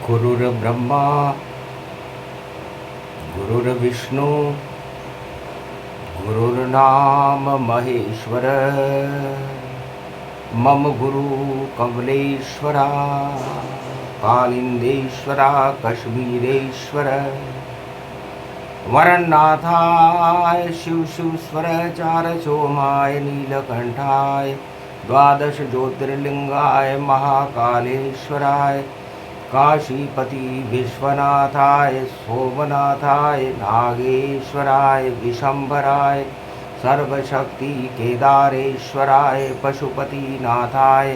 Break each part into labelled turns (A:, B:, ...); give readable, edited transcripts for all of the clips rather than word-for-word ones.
A: गुरुर्ब्रह्मा गुरुर्विष्णु गुरुर्नाम महेश्वर मम गुरु कमलेश्वरा कालिंदेश्वरा कश्मीरेश्वर वरन्नाथाय शिव शिवस्वर चार चोमाय नीलकंठाय द्वादश ज्योतिर्लिंगाय महाकालेश्वराय काशीपति विश्वनाथाय सोमनाथाय नागेश्वराय विशंभराय सर्वशक्ति केदारेश्वराय पशुपतिनाथाय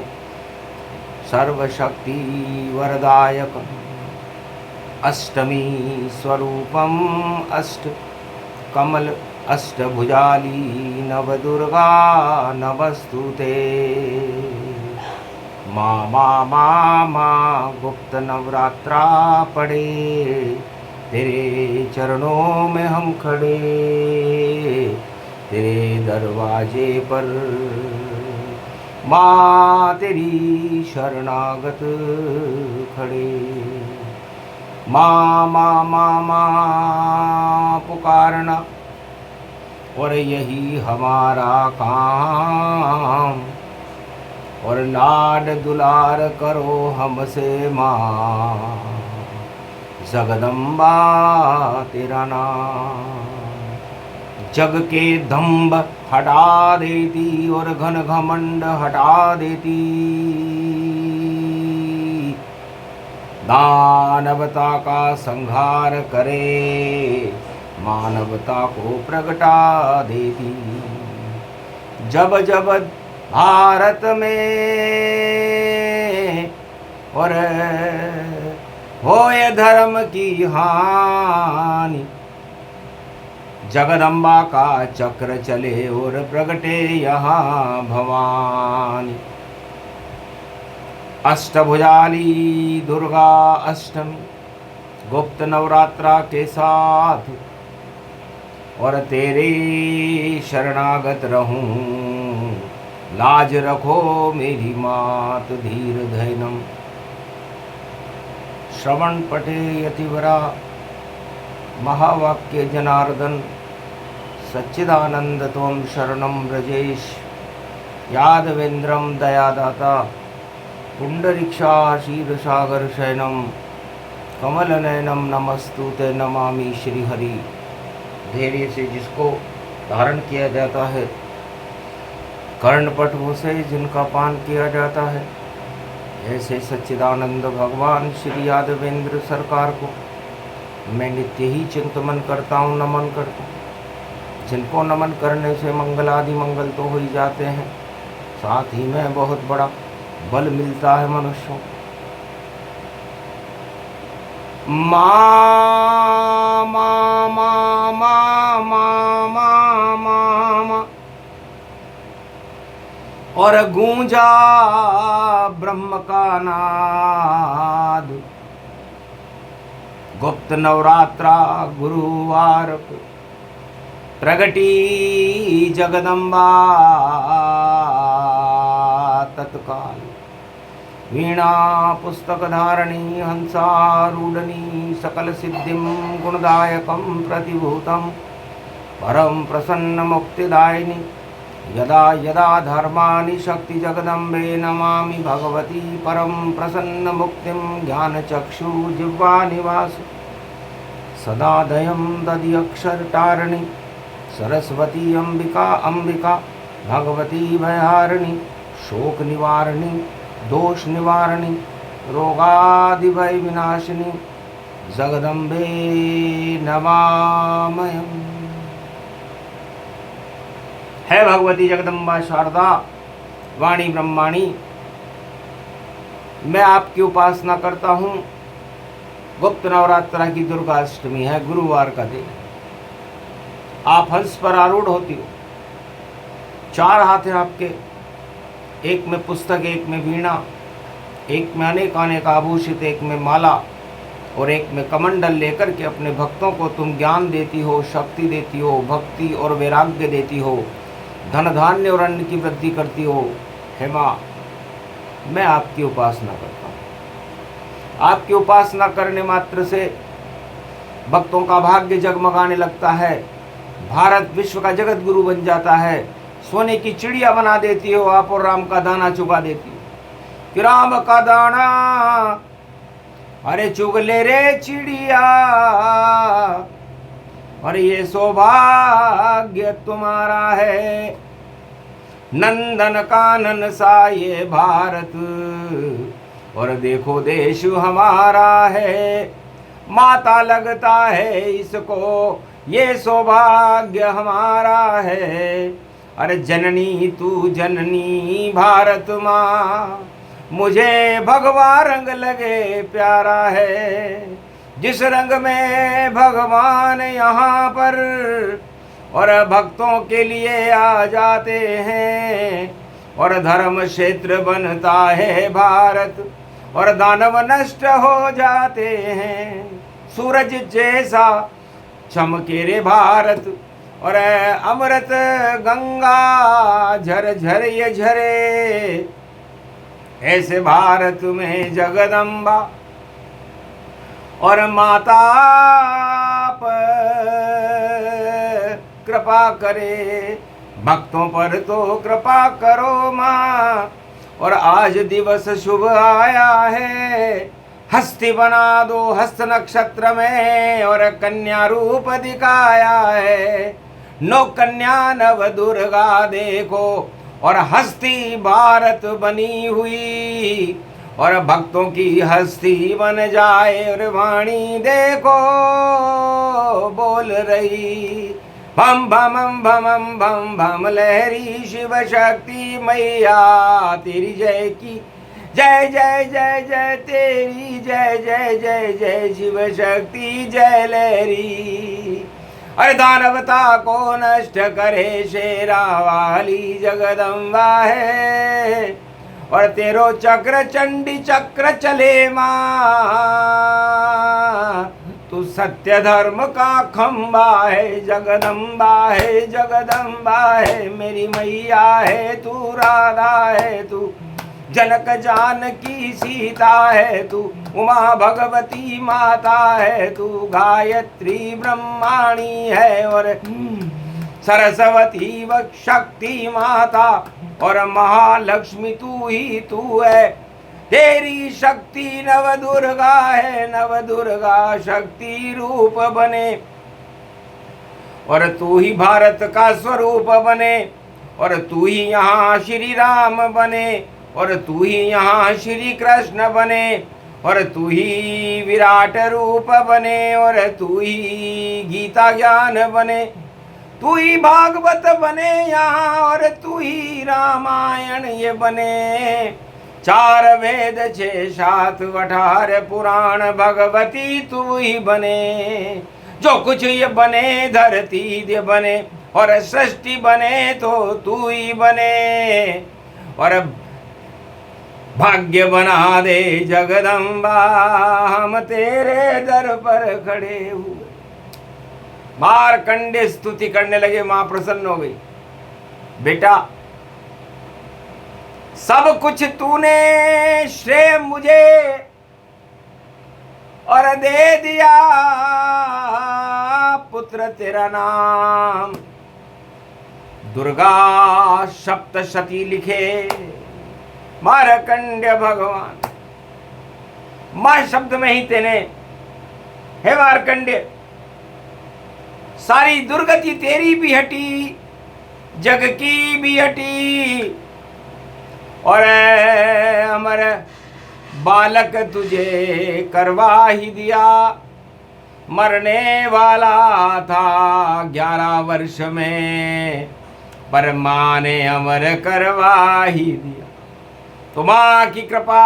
A: सर्वशक्ति वरदायक अष्टमी स्वरूपम अष्ट कमल अष्टभुजाली नवदुर्गा नमस्तुते माँ गुप्त नवरात्रा पड़े तेरे चरणों में हम खड़े तेरे दरवाजे पर माँ तेरी शरणागत खड़े माँ माँ माँ माँ पुकारना और यही हमारा काम और लाड दुलार करो हमसे माँ जगदम्बा तेरा नाम जग के दंभ हटा देती और घन घमंड हटा देती दानवता का संहार करे मानवता को प्रगटा देती जब जब भारत में और होए धर्म की हानि जगदम्बा का चक्र चले और प्रगटे यहाँ भवानी अष्टभुजाली दुर्गा अष्टमी गुप्त नवरात्रा के साथ और तेरे शरणागत रहूं लाज रखो मेरी मात धीर धैनम श्रवण पटे यतिवरा महावाक्य जनार्दन सच्चिदानंद त्वं शरणं व्रजेश यादवेन्द्रं दयादाता पुंडरीक्षा क्षीरसागर शयनम कमलनयनम नमस्तुते नमामि श्रीहरि। धैर्य से जिसको धारण किया जाता है कर्णपटुओं से जिनका पान किया जाता है ऐसे सच्चिदानंद भगवान श्री यादवेंद्र सरकार को मैं नित्य ही चिंतन करता हूँ नमन करता हूँ जिनको नमन करने से मंगल आदि मंगल तो हो ही जाते हैं साथ ही में बहुत बड़ा बल मिलता है मनुष्यों माँ माँ माँ माँ माँ माँ माँ और गूंजा ब्रह्म का नाद गुप्त नवरात्रा गुरुवार को प्रगटी जगदम्बा तत्काल वीणा पुस्तक धारणी हंसारूढ़नी सकल सिद्धिं गुणदायकं प्रतिभूतं परम प्रसन्न मुक्तिदायिनी यदा यदा धर्माणि शक्ति जगदम्बे नमामि भगवती परम प्रसन्न मुक्तिं ज्ञानचक्षु जिह्वा निवास सदा दयं दधि अक्षरतारिणी सरस्वती अंबिका अंबिका भगवती भयहारिणी शोक निवारिणी दोष निवारिणी रोगादि भय विनाशिनी जगदम्बे नमामयम्। है भगवती जगदम्बा शारदा वाणी ब्रह्माणी मैं आपकी उपासना करता हूँ। गुप्त नवरात्रा की दुर्गा अष्टमी है गुरुवार का दिन आप हंस पर आरूढ़ होती हो चार हाथ हैं आपके एक में पुस्तक एक में वीणा एक में अनेक अनेक आभूषित एक में माला और एक में कमंडल लेकर के अपने भक्तों को तुम ज्ञान देती हो शक्ति देती हो भक्ति और वैराग्य देती हो धन धान्य और अन्न की वृद्धि करती हो। हे माँ मैं आपकी उपासना करता हूँ आपकी उपासना करने मात्र से भक्तों का भाग्य जगमगाने लगता है। भारत विश्व का जगत गुरु बन जाता है। सोने की चिड़िया बना देती हो आप और राम का दाना चुगा देती हो कि राम का दाना अरे चुग ले रे चिड़िया, और ये सौभाग्य तुम्हारा है। नंदन कानन सा ये भारत, और देखो देश हमारा है। माता लगता है इसको, ये सौभाग्य हमारा है। अरे जननी तू जननी भारत माँ, मुझे भगवा रंग लगे प्यारा है। जिस रंग में भगवान यहाँ पर और भक्तों के लिए आ जाते हैं, और धर्म क्षेत्र बनता है भारत, और दानव नष्ट हो जाते हैं। सूरज जैसा चमके रे भारत, और अमृत गंगा झर झर ये झरे। ऐसे भारत में जगदम्बा और माता पर कृपा करे, भक्तों पर तो कृपा करो माँ। और आज दिवस शुभ आया है, हस्ती बना दो हस्त नक्षत्र में, और कन्या रूप दिखाया है। नौ कन्या नव दुर्गा देखो, और हस्ती भारत बनी हुई, और भक्तों की हस्ती बन जाए। और वाणी देखो बोल रही, भम भम भम भम भम लहरी शिव शक्ति मैया तेरी जय की जय जय जय जय, तेरी जय जय जय जय शिव शक्ति जय लहरी। अरे दानवता को नष्ट करे शेरा वाली जगदम्बा है, और तेरो चक्र चंडी चक्र चले माँ। तू सत्य धर्म का खंबा है, जगदम्बा है जगदम्बा है मेरी मैया है। तू राधा है, तू जनक जानकी सीता है, तू उमा भगवती माता है, तू गायत्री ब्रह्माणी है, और सरस्वती व शक्ति माता, और महालक्ष्मी तू ही तू है। तेरी शक्ति नव दुर्गा है, नव दुर्गा शक्ति रूप बने, और तू ही भारत का स्वरूप बने, और तू ही यहाँ श्री राम बने, और तू ही यहाँ श्री कृष्ण बने, और तू ही विराट रूप बने, और तू ही गीता ज्ञान बने, तू ही भागवत बने यहाँ, और तू ही रामायण ये बने। 4 वेद 6 7 18 पुराण भगवती तू ही बने। जो कुछ ये बने धरती ये बने, और सृष्टि बने तो तू ही बने, और भाग्य बना दे जगदम्बा हम तेरे दर पर खड़े हुए। मार्कंडे स्तुति करने लगे, मां प्रसन्न हो गई। बेटा सब कुछ तूने श्रेय मुझे और दे दिया, पुत्र तेरा नाम दुर्गा सप्तशती लिखे मार्कंड्य भगवान। मां शब्द में ही तेने, हे मार्कंड्य, सारी दुर्गति तेरी भी हटी, जग की भी हटी, और अमर बालक तुझे करवा ही दिया। मरने वाला था 11 वर्ष में, पर मां ने अमर करवा ही दिया। तो मां की कृपा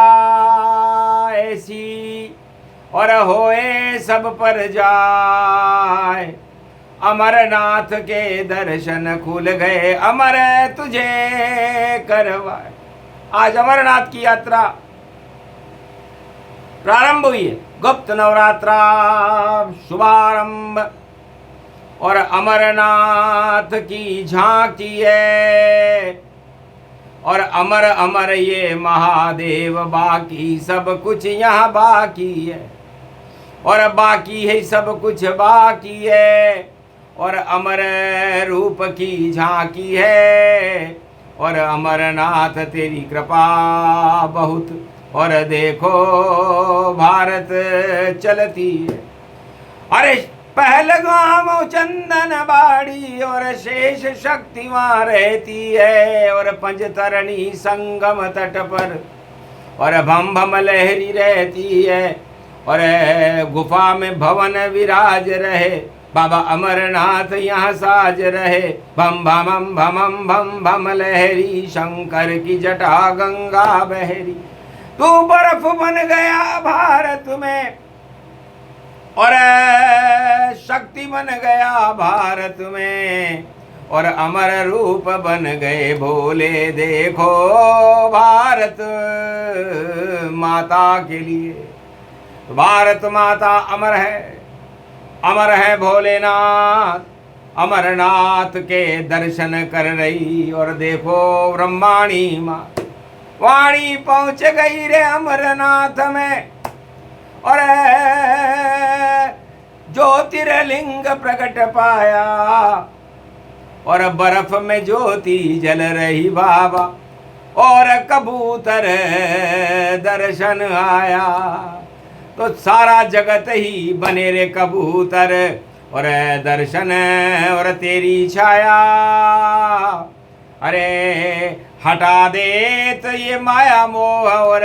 A: ऐसी और होए सब पर जाए। अमरनाथ के दर्शन खुल गए, अमर तुझे करवाए। आज अमरनाथ की यात्रा प्रारंभ हुई है, गुप्त नवरात्रा शुभारंभ, और अमरनाथ की झांकी है। और अमर अमर ये महादेव, बाकी सब कुछ यहाँ बाकी है, और बाकी है सब कुछ बाकी है, और अमर रूप की झांकी है, और अमरनाथ तेरी कृपा बहुत, और देखो भारत चलती है। अरे पहलगाम चंदन बाड़ी, और शेष शक्ति वहाँ रहती है, और पंचतरणी संगम तट पर, और भम भम लहरी रहती है, और गुफा में भवन विराज रहे, बाबा अमरनाथ यहाँ साज रहे। भम भमम भमम भम भम लहरी, शंकर की जटा गंगा बहरी। तू बर्फ बन गया भारत में, और शक्ति बन गया भारत में, और अमर रूप बन गए भोले। देखो भारत माता के लिए, भारत माता अमर है भोलेनाथ। अमरनाथ के दर्शन कर रही, और देखो ब्रह्माणी माँ वाणी पहुंच गई रे अमरनाथ में, और ज्योतिर्लिंग प्रकट पाया, और बर्फ में ज्योति जल रही बाबा, और कबूतर दर्शन आया। तो सारा जगत ही बने रे कबूतर, और दर्शन और तेरी छाया। अरे हटा दे तो ये माया मोह, और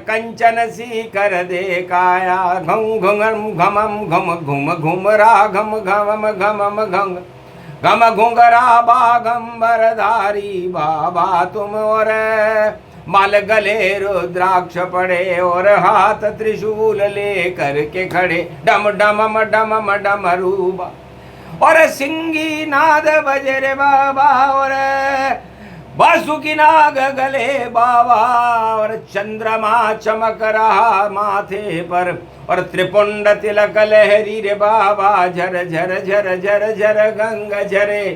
A: कंचन सी कर दे काया। घम घुंगम घमम घम घुम घुमरा घम घमम घमम घम घम घुंगरा बागंबरधारी बाबा तुम, और माल गले रुद्राक्ष पड़े, और हाथ त्रिशूल लेकर के खड़े। डम डमम डमम डमरूबा, और सिंगी नाद बजे रे बाबा, और बासुकी नाग गले बाबा, और चंद्रमा चमक रहा माथे पर, और त्रिपुंड तिलक लहरी रे बाबा। झर झर झर झर झर गंगा झरे।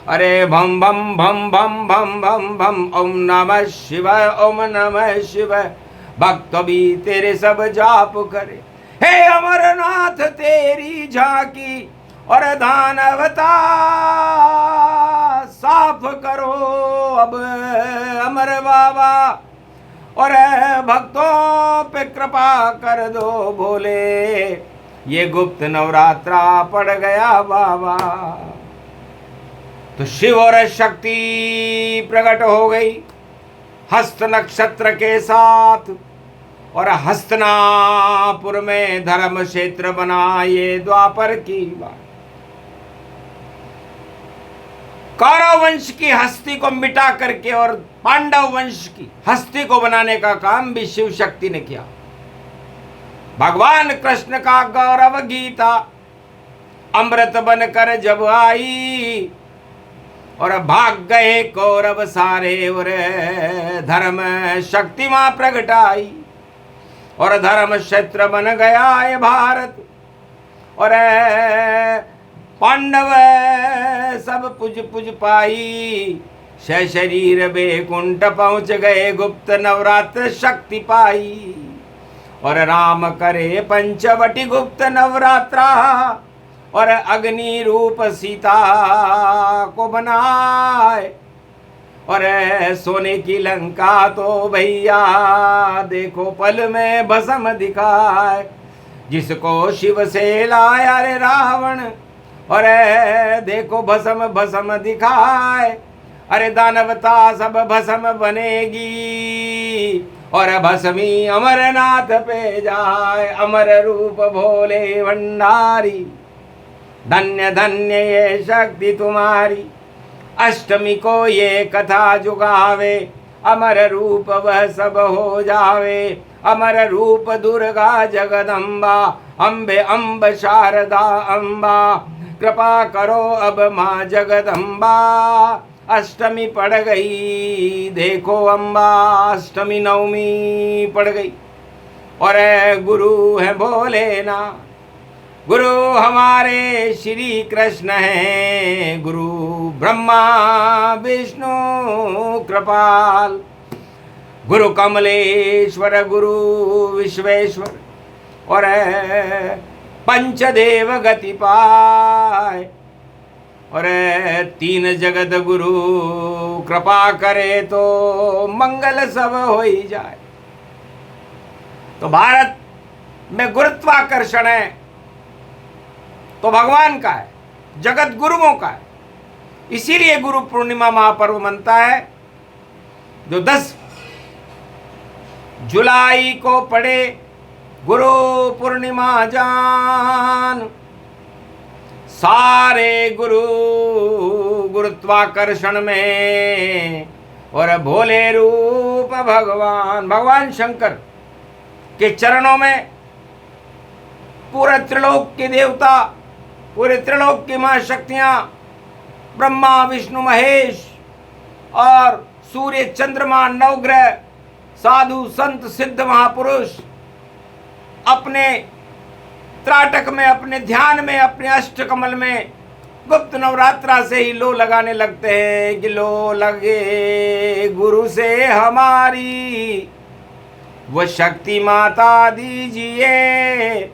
A: अरे भम भम भम भम भम भम भम, ओम नमः शिवाय ओम नमः शिवाय। भक्त भी तेरे सब जाप करे, हे अमरनाथ तेरी झांकी, और दानवता साफ करो अब अमर बाबा, और भक्तों पे कृपा कर दो भोले। ये गुप्त नवरात्रा पड़ गया बाबा। तो शिव और शक्ति प्रकट हो गई हस्त नक्षत्र के साथ, और हस्तनापुर में धर्म क्षेत्र बना। ये द्वापर की बात। कौरव वंश की हस्ती को मिटा करके और पांडव वंश की हस्ती को बनाने का काम भी शिव शक्ति ने किया। भगवान कृष्ण का गौरव गीता अमृत बनकर जब आई, और भाग गए कौरव सारे, और धर्म शक्ति मां प्रगट आई, और धर्म क्षेत्र बन गया ये भारत। और पांडव सब पुज पुज पाई, शरीर बेकुंठ पहुंच गए, गुप्त नवरात्र शक्ति पाई। और राम करे पंचवटी गुप्त नवरात्रा, और अग्नि रूप सीता को बनाए। और सोने की लंका तो भैया देखो पल में भस्म दिखाए, जिसको शिव से लाया रे रावण, और देखो भस्म भस्म दिखाए। अरे दानवता सब भस्म बनेगी, और भस्मी अमरनाथ पे जाए। अमर रूप भोले भंडारी, धन्य धन्य ये शक्ति तुम्हारी। अष्टमी को ये कथा जुगावे, अमर रूप वह सब हो जावे। अमर रूप दुर्गा जगदम्बा, अम्बे अम्ब शारदा अम्बा। कृपा करो अब माँ जगदम्बा। अष्टमी पड़ गई देखो अम्बा, अष्टमी नवमी पड़ गई, और गुरु है भोलेनाथ। गुरु हमारे श्री कृष्ण हैं, गुरु ब्रह्मा विष्णु कृपाल, गुरु कमलेश्वर गुरु विश्वेश्वर और पंचदेव गति पाए, और तीन जगत गुरु कृपा करे तो मंगल सब हो ही जाए। तो भारत में गुरुत्वाकर्षण है तो भगवान का है, जगत गुरुओं का है। इसीलिए गुरु पूर्णिमा महापर्व मनता है, जो 10 जुलाई को पड़े गुरु पूर्णिमा जान। सारे गुरु गुरुत्वाकर्षण में और भोले रूप भगवान शंकर के चरणों में पूरे त्रिलोक के देवता, पूरे त्रिलोक की महाशक्तियां, ब्रह्मा विष्णु महेश और सूर्य चंद्रमा नवग्रह, साधु संत सिद्ध महापुरुष अपने त्राटक में, अपने ध्यान में, अपने अष्टकमल में गुप्त नवरात्रा से ही लो लगाने लगते हैं कि लो लगे गुरु से हमारी, वो शक्ति माता दीजिए,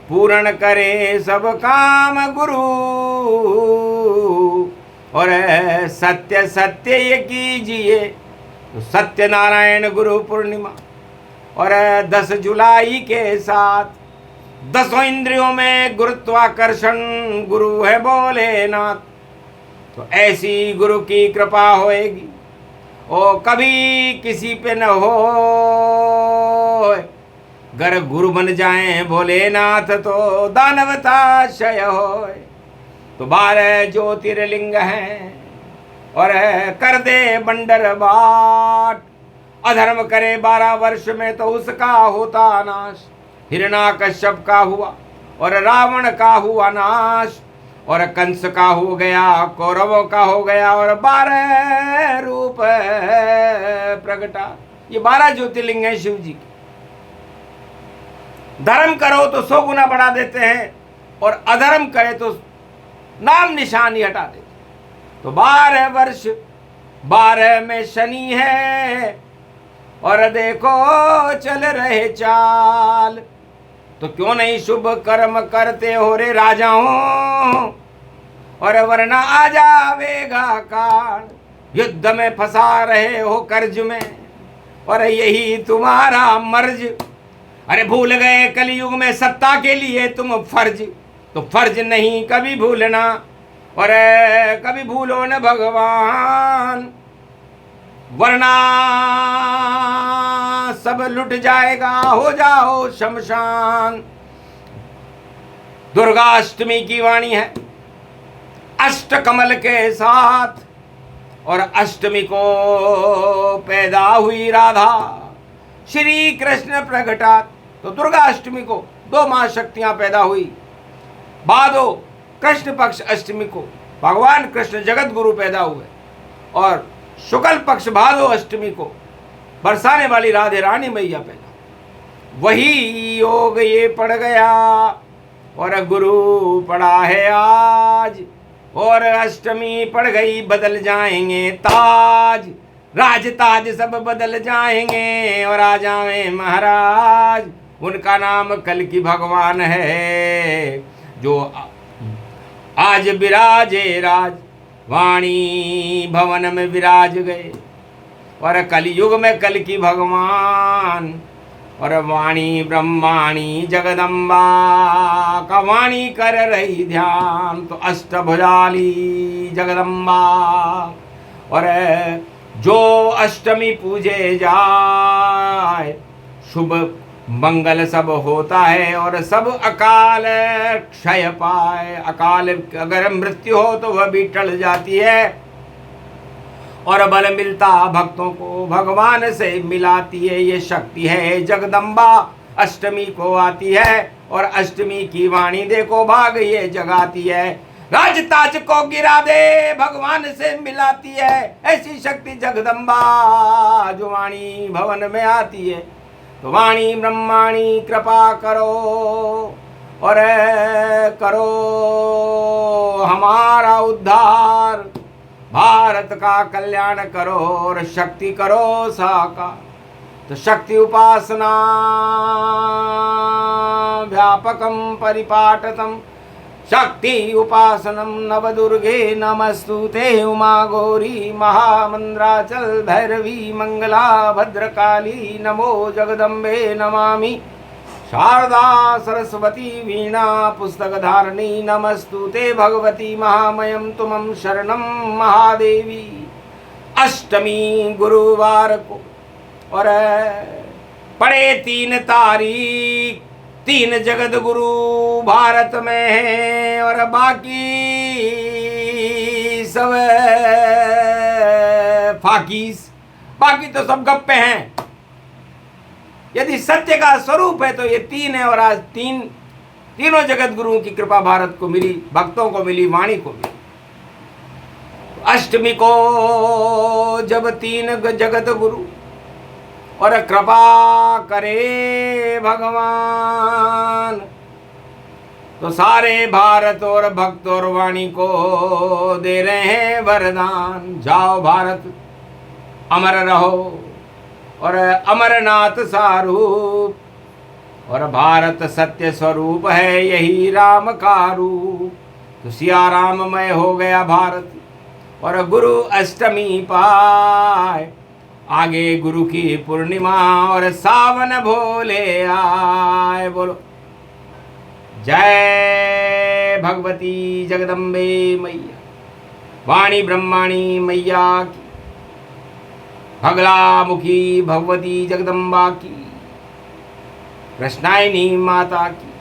A: पूर्ण करे सब काम गुरु, और सत्य सत्य ये कीजिए। तो सत्यनारायण गुरु पूर्णिमा और 10 जुलाई के साथ 10 इंद्रियों में गुरुत्वाकर्षण गुरु है भोलेनाथ। तो ऐसी गुरु की कृपा होएगी ओ कभी किसी पे न हो, गर गुरु बन जाएं भोलेनाथ तो दानवता क्षय होए। तो 12 ज्योतिर्लिंग हैं और कर दे बंडर बाट, अधर्म करे 12 वर्ष में तो उसका होता नाश। हिरण्याकश्यप का हुआ और रावण का हुआ नाश, और कंस का हो गया, कौरवों का हो गया, और 12 रूप प्रगटा। ये 12 ज्योतिर्लिंग है शिव जी के। धर्म करो तो 100 गुना बढ़ा देते हैं, और अधर्म करे तो नाम निशान ही हटा देते। तो 12 वर्ष 12 में शनि है, और देखो चल रहे चाल। तो क्यों नहीं शुभ कर्म करते हो रे राजाओं, और वरना आ जावेगा काल। युद्ध में फंसा रहे हो कर्ज में, और यही तुम्हारा मर्ज। अरे भूल गए कलयुग में सत्ता के लिए तुम फर्ज, तो फर्ज नहीं कभी भूलना, और कभी भूलो न भगवान, वरना सब लुट जाएगा, हो जाओ शमशान। दुर्गाष्टमी की वाणी है अष्टकमल के साथ, और अष्टमी को पैदा हुई राधा, श्री कृष्ण प्रगटा। तो दुर्गाष्टमी को 2 महाशक्तियां पैदा हुई। भादो कृष्ण पक्ष अष्टमी को भगवान कृष्ण जगत गुरु पैदा हुए, और शुक्ल पक्ष भादो अष्टमी को बरसाने वाली राधे रानी मैया पैदा। वही योग ये पड़ गया, और गुरु पड़ा है आज, और अष्टमी पड़ गई बदल जाएंगे ताज, राज ताज सब बदल जाएंगे, और आ जाए महाराज। उनका नाम कल की भगवान है, जो आज विराजे राज, वाणी भवन में विराज गए। और कलयुग में कल की भगवान, और वाणी ब्रह्माणी जगदम्बा का वाणी कर रही ध्यान। तो अष्टभुजाली जगदम्बा, और जो अष्टमी पूजे जाए शुभ मंगल सब होता है, और सब अकाल क्षय पाए। अकाल अगर मृत्यु हो तो वह भी टल जाती है, और बल मिलता भक्तों को भगवान से मिलाती है। ये शक्ति है जगदम्बा, अष्टमी को आती है, और अष्टमी की वाणी देखो भाग ये जगाती है। राज ताज को गिरा दे भगवान से मिलाती है, ऐसी शक्ति जगदम्बा जो वाणी भवन में आती है। तो वाणी ब्रह्माणी कृपा करो, और करो हमारा उद्धार, भारत का कल्याण करो और शक्ति करो साकार। तो शक्ति उपासना व्यापकम परिपाटतम, शक्ति उपासनम नवदुर्गे नमस्तुते, उमा गौरी महामंद्राचल भैरवी मंगला भद्रकाली, नमो जगदम्बे नमामि शारदा सरस्वती वीणा पुस्तकधारिणी, नमस्तुते भगवती महामयम तुमं शरणं महादेवी। अष्टमी गुरुवार को और पड़े 3 तारीख, 3 जगत गुरु भारत में हैं और बाकी सब फाकीस, बाकी तो सब गप्पे हैं। यदि सत्य का स्वरूप है तो ये 3 है और आज तीनों जगत गुरुओं की कृपा भारत को मिली, भक्तों को मिली, वाणी को मिली। अष्टमी को जब 3 जगत गुरु और कृपा करे भगवान, तो सारे भारत और भक्त और वाणी को दे रहे हैं वरदान। जाओ भारत अमर रहो और अमरनाथ सारूप, और भारत सत्य स्वरूप है यही राम का रूप। तो सिया राममय हो गया भारत और गुरु अष्टमी पाए, आगे गुरु की पूर्णिमा और सावन भोले आए। बोलो जय भगवती जगदम्बे मैया, वाणी ब्रह्माणी मैया की, भगला मुखी भगवती जगदम्बा की, कृष्णायनी माता की,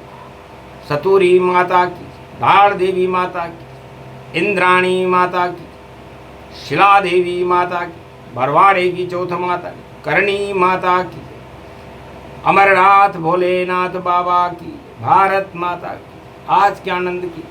A: सतूरी माता की, धार देवी माता की, इंद्राणी माता की, शिला देवी माता की, बरवाड़े की चौथ माता की, करणी माता की, अमरनाथ भोलेनाथ बाबा की, भारत माता की। आज के आनंद की